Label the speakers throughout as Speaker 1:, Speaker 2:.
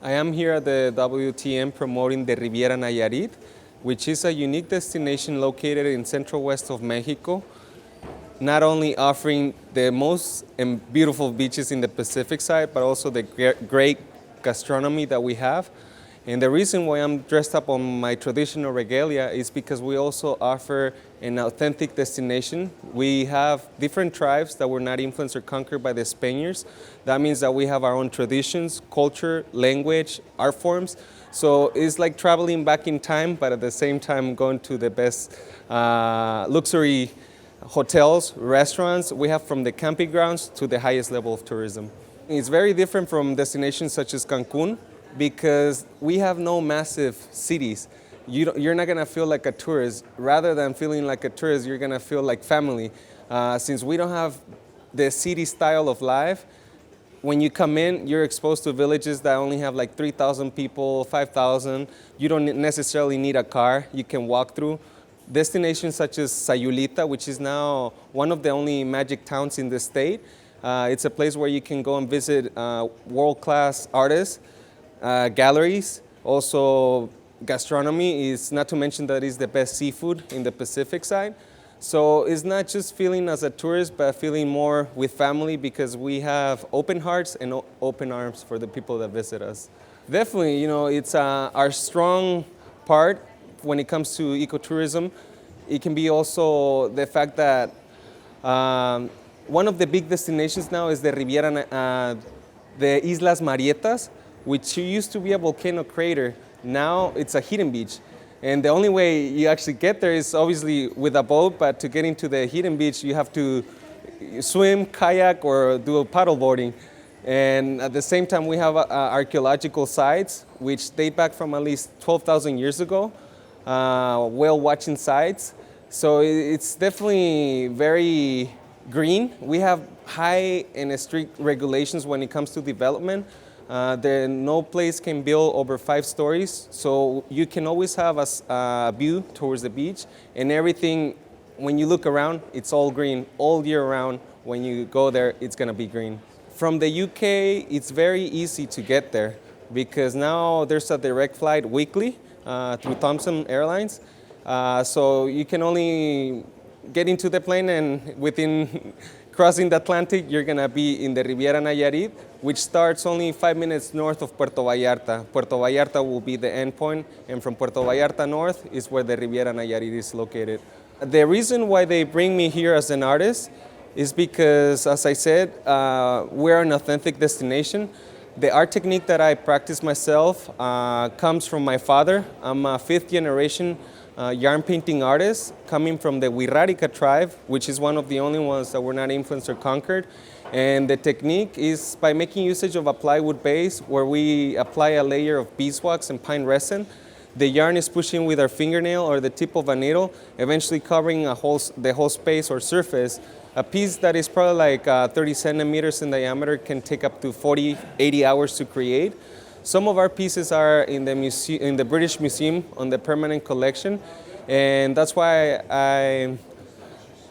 Speaker 1: I am here at the WTM promoting the Riviera Nayarit, which is a unique destination located in central west of Mexico, not only offering the most beautiful beaches in the Pacific side, but also the great gastronomy that we have. And the reason why I'm dressed up on my traditional regalia is because we also offer an authentic destination. We have different tribes that were not influenced or conquered by the Spaniards. That means that we have our own traditions, culture, language, art forms. So it's like traveling back in time, but at the same time going to the best luxury hotels, restaurants. We have from the camping grounds to the highest level of tourism. It's very different from destinations such as Cancun, because we have no massive cities. You're not gonna feel like a tourist. Rather than feeling like a tourist, you're gonna feel like family. Since we don't have the city style of life, when you come in, you're exposed to villages that only have like 3,000 people, 5,000. You don't necessarily need a car. You can walk through. Destinations such as Sayulita, which is now one of the only magic towns in the state. It's a place where you can go and visit world-class artists, galleries, also gastronomy, is not to mention that it's the best seafood in the Pacific side. So it's not just feeling as a tourist, but feeling more with family because we have open hearts and open arms for the people that visit us. Definitely, it's our strong part when it comes to ecotourism. It can be also the fact that one of the big destinations now is the Riviera, the Islas Marietas, which used to be a volcano crater. Now it's a hidden beach. And the only way you actually get there is obviously with a boat, but to get into the hidden beach, you have to swim, kayak, or do a paddle boarding. And at the same time, we have archaeological sites, which date back from at least 12,000 years ago, whale watching sites. So it's definitely very green. We have high and strict regulations when it comes to development. No place can build over 5 stories, so you can always have a view towards the beach, and everything, when you look around, it's all green all year round. When you go there, it's gonna be green. From the UK, it's very easy to get there because now there's a direct flight weekly through Thomson Airlines, so you can only get into the plane and within crossing the Atlantic, you're gonna be in the Riviera Nayarit, which starts only 5 minutes north of Puerto Vallarta. Puerto Vallarta will be the end point, and from Puerto Vallarta north is where the Riviera Nayarit is located. The reason why they bring me here as an artist is because, as I said, we're an authentic destination. The art technique that I practice myself comes from my father. I'm a 5th generation yarn painting artist coming from the Wirrárica tribe, which is one of the only ones that were not influenced or conquered. And the technique is by making usage of a plywood base where we apply a layer of beeswax and pine resin. The yarn is pushed in with our fingernail or the tip of a needle, eventually covering the whole space or surface. A piece that is probably like 30 centimeters in diameter can take up to 40, 80 hours to create. Some of our pieces are in the British Museum on the permanent collection, and that's why I,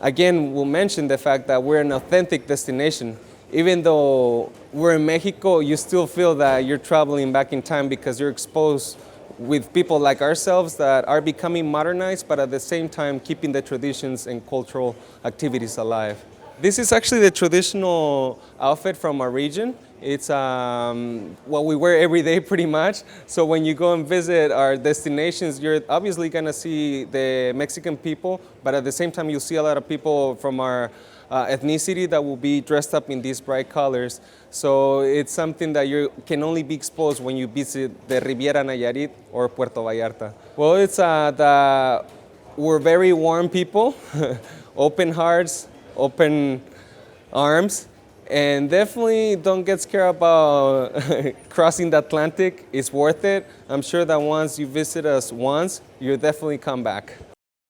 Speaker 1: again, will mention the fact that we're an authentic destination. Even though we're in Mexico, you still feel that you're traveling back in time because you're exposed with people like ourselves that are becoming modernized, but at the same time keeping the traditions and cultural activities alive. This is actually the traditional outfit from our region. It's what we wear every day pretty much. So when you go and visit our destinations, you're obviously gonna see the Mexican people, but at the same time you'll see a lot of people from our ethnicity that will be dressed up in these bright colors. So it's something that you can only be exposed when you visit the Riviera Nayarit or Puerto Vallarta. Well, it's we're very warm people, open hearts, open arms, and definitely don't get scared about crossing the Atlantic. It's worth it. I'm sure that once you visit us once, you'll definitely come back.